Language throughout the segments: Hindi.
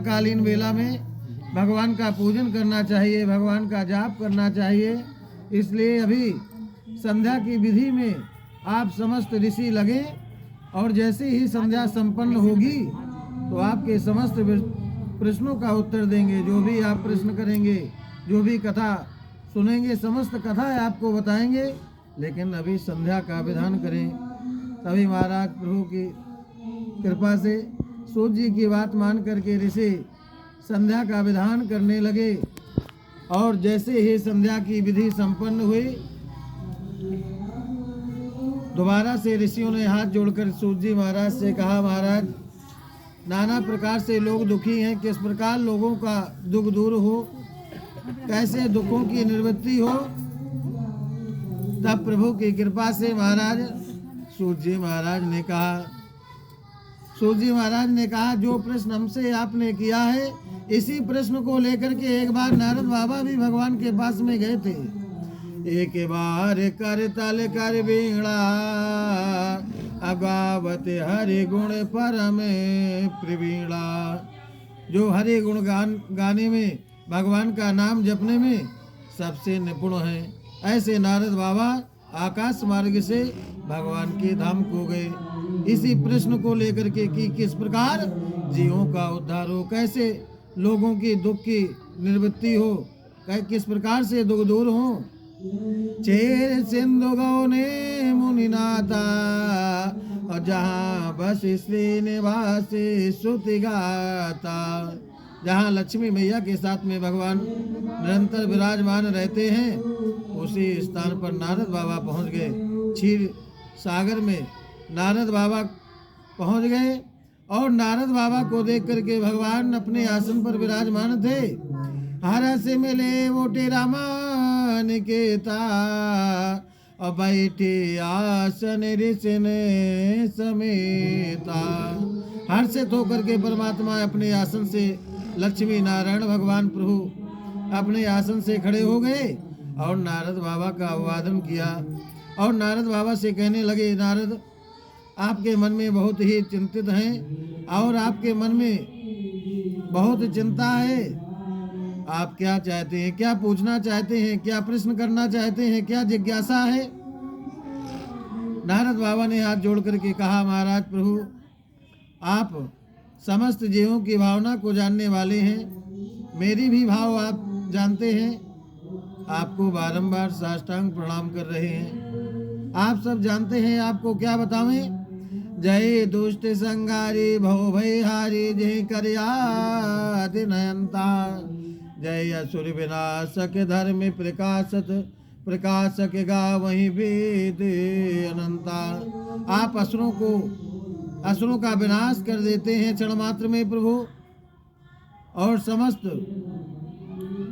कालीन वेला में भगवान का पूजन करना चाहिए, भगवान का जाप करना चाहिए। इसलिए अभी संध्या की विधि में आप समस्त ऋषि लगे और जैसे ही संध्या संपन्न होगी तो आपके समस्त प्रश्नों का उत्तर देंगे। जो भी आप प्रश्न करेंगे, जो भी कथा सुनेंगे, समस्त कथा आपको बताएंगे। लेकिन अभी संध्या का विधान करें। तभी महाराज प्रभु की कृपा से सूत जी की बात मान करके ऋषि संध्या का विधान करने लगे। और जैसे ही संध्या की विधि संपन्न हुई, दोबारा से ऋषियों ने हाथ जोड़कर सूत जी महाराज से कहा, महाराज नाना प्रकार से लोग दुखी हैं, किस प्रकार लोगों का दुख दूर हो, कैसे दुखों की निवृत्ति हो। तब प्रभु की कृपा से महाराज सूत जी महाराज ने कहा जो प्रश्न हमसे आपने किया है, इसी प्रश्न को लेकर के एक बार नारद बाबा भी भगवान के पास में गए थे। एक बार कर तल कर बीड़ा अगावत हरि गुण परम प्रवीणा। जो हरि गुण गाने में, भगवान का नाम जपने में सबसे निपुण हैं, ऐसे नारद बाबा आकाश मार्ग से भगवान के धाम को गए। इसी प्रश्न को लेकर के कि किस प्रकार जीवों का उद्धार हो, कैसे लोगों की दुख की निवृत्ति हो, किस प्रकार से दुख दूर हो। चेर सिंधु गौ ने मुनिनाथा और जहाँ बस श्रीनिवास श्रुति गाता। जहाँ लक्ष्मी मैया के साथ में भगवान निरंतर विराजमान रहते हैं, उसी स्थान पर नारद बाबा पहुँच गए। क्षीर सागर में नारद बाबा पहुँच गए और नारद बाबा को देख करके भगवान अपने आसन पर विराजमान थे। हर से मिले वोटे रामा निकेता और बैठे आसन ऋषि ने समेता। हर्षित होकर के परमात्मा अपने आसन से, लक्ष्मी नारायण भगवान प्रभु अपने आसन से खड़े हो गए और नारद बाबा का अभिवादन किया। और नारद बाबा से कहने लगे, नारद आपके मन में बहुत ही चिंतित हैं और आपके मन में बहुत चिंता है। आप क्या चाहते हैं, क्या पूछना चाहते हैं, क्या प्रश्न करना चाहते हैं, क्या जिज्ञासा है। नारद बाबा ने हाथ जोड़ करके कहा, महाराज प्रभु आप समस्त जीवों की भावना को जानने वाले हैं, मेरी भी भाव आप जानते हैं। आपको बारंबार साष्टांग प्रणाम कर रहे हैं। आप सब जानते हैं, आपको क्या बतावें। जय दुष्ट संगारी भव भयहारी जय करयाति नयनता। जय असुर विनाशक धर्म प्रकाशक गावहि वेद अनंता। आप असुरों का विनाश कर देते हैं क्षण मात्र में प्रभु, और समस्त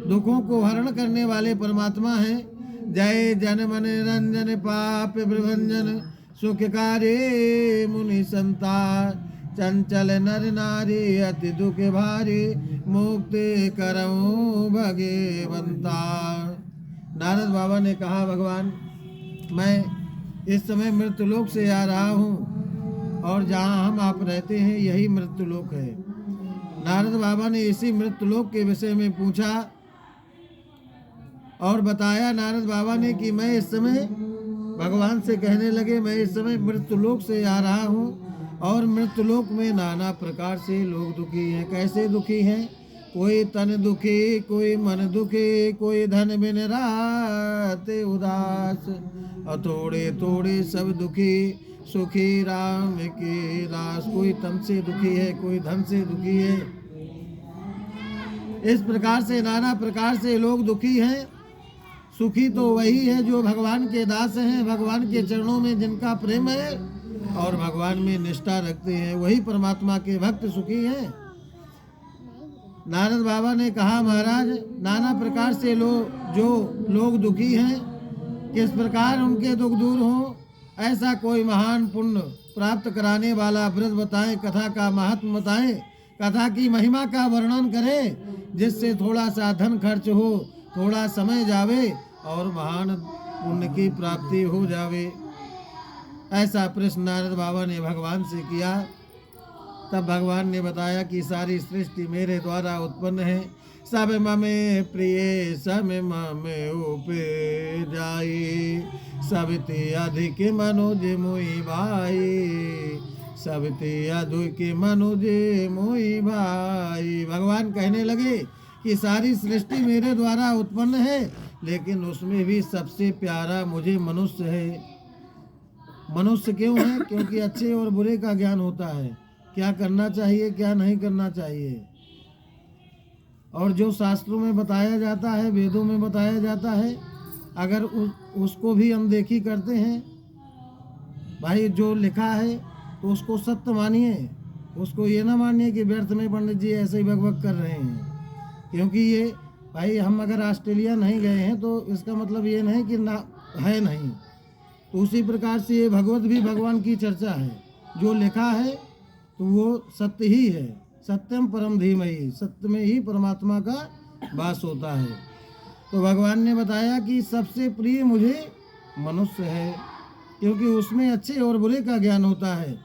दुखों को हरण करने वाले परमात्मा हैं। जय जन मन रंजन पाप विभंजन सुखकारी मुनि संता। चंचल नर नारी अति दुख भारी मुक्ति करऊं भगवंता। नारद बाबा ने कहा, भगवान मैं इस समय मृत्युलोक से आ रहा हूँ और जहाँ हम आप रहते हैं यही मृत्युलोक है। नारद बाबा ने इसी मृत्युलोक के विषय में पूछा और बताया नारद बाबा ने कि मैं इस समय, भगवान से कहने लगे, मैं इस समय मृत्युलोक से आ रहा हूँ और मृत्युलोक में नाना प्रकार से लोग दुखी हैं। कैसे दुखी हैं? कोई तन दुखी, कोई मन दुखी, कोई धन बिन राते उदास, और थोड़े थोड़े सब दुखी सुखी राम के दास। कोई तन से दुखी है, कोई धन से दुखी है। इस प्रकार से नाना प्रकार से लोग दुखी हैं। सुखी तो वही है जो भगवान के दास हैं, भगवान के चरणों में जिनका प्रेम है और भगवान में निष्ठा रखते हैं, वही परमात्मा के भक्त सुखी हैं। नारद बाबा ने कहा, महाराज नाना प्रकार से जो लोग दुखी हैं, किस प्रकार उनके दुख दूर हो, ऐसा कोई महान पुण्य प्राप्त कराने वाला व्रत बताएं, कथा का महात्म बताएं, कथा की महिमा का वर्णन करें, जिससे थोड़ा सा धन खर्च हो, थोड़ा समय जावे और महान पुण्य की प्राप्ति हो जावे। ऐसा प्रश्न नारद बाबा ने भगवान से किया। तब भगवान ने बताया कि सारी सृष्टि मेरे द्वारा उत्पन्न है। सब ममे प्रिय सब ममे उपजाई, सबते अधिक मनुज मोहि भाई, सबते अधिक मनुज मोहि भाई। भगवान कहने लगे कि सारी सृष्टि मेरे द्वारा उत्पन्न है, लेकिन उसमें भी सबसे प्यारा मुझे मनुष्य है। मनुष्य क्यों है? क्योंकि अच्छे और बुरे का ज्ञान होता है, क्या करना चाहिए क्या नहीं करना चाहिए। और जो शास्त्रों में बताया जाता है, वेदों में बताया जाता है, अगर उसको भी अनदेखी करते हैं, भाई जो लिखा है तो उसको सत्य मानिए, उसको ये ना मानिए कि व्यर्थ में पंडित जी ऐसे ही भगभग कर रहे हैं। क्योंकि ये भाई हम अगर ऑस्ट्रेलिया नहीं गए हैं तो इसका मतलब ये नहीं कि ना है नहीं। तो उसी प्रकार से ये भगवत भी भगवान की चर्चा है, जो लिखा है तो वो सत्य ही है। सत्यम परम धीमहि, सत्य में ही परमात्मा का वास होता है। तो भगवान ने बताया कि सबसे प्रिय मुझे मनुष्य है, क्योंकि उसमें अच्छे और बुरे का ज्ञान होता है।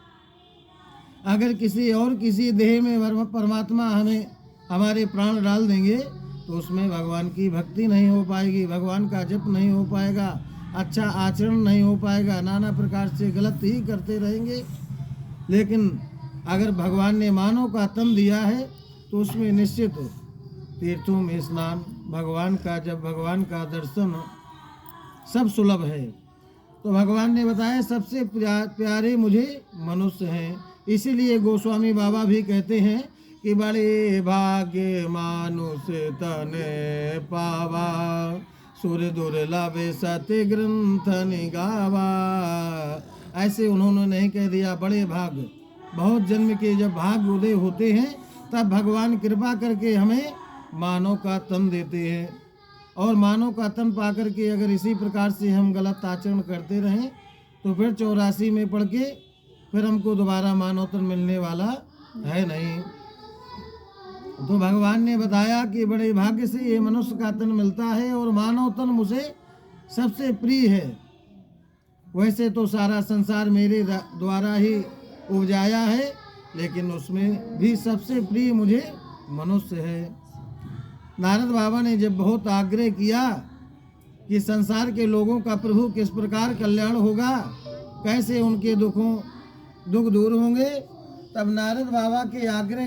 अगर किसी देह में परमात्मा हमें हमारे प्राण डाल देंगे तो उसमें भगवान की भक्ति नहीं हो पाएगी, भगवान का जप नहीं हो पाएगा, अच्छा आचरण नहीं हो पाएगा, नाना प्रकार से गलत ही करते रहेंगे। लेकिन अगर भगवान ने मानव का तन दिया है तो उसमें निश्चित तीर्थों में स्नान, भगवान का दर्शन सब सुलभ है। तो भगवान ने बताया सबसे प्यारे मुझे मनुष्य हैं। इसीलिए गोस्वामी बाबा भी कहते हैं कि बड़े भाग्य मानुष तने पावा, सुर दुर्लभ सत्य ग्रंथ निगावा। ऐसे उन्होंने नहीं कह दिया, बड़े भाग्य, बहुत जन्म के जब भाग्य उदय होते हैं तब भगवान कृपा करके हमें मानव का तन देते हैं। और मानव का तन पा करके अगर इसी प्रकार से हम गलत आचरण करते रहें तो फिर 84 में पड़ के फिर हमको दोबारा मानव तन मिलने वाला है नहीं। तो भगवान ने बताया कि बड़े भाग्य से ये मनुष्य का तन मिलता है और मानव तन मुझे सबसे प्रिय है। वैसे तो सारा संसार मेरे द्वारा ही उपजाया है, लेकिन उसमें भी सबसे प्रिय मुझे मनुष्य है। नारद बाबा ने जब बहुत आग्रह किया कि संसार के लोगों का प्रभु किस प्रकार कल्याण होगा, कैसे उनके दुख दूर होंगे, तब नारद बाबा के आग्रह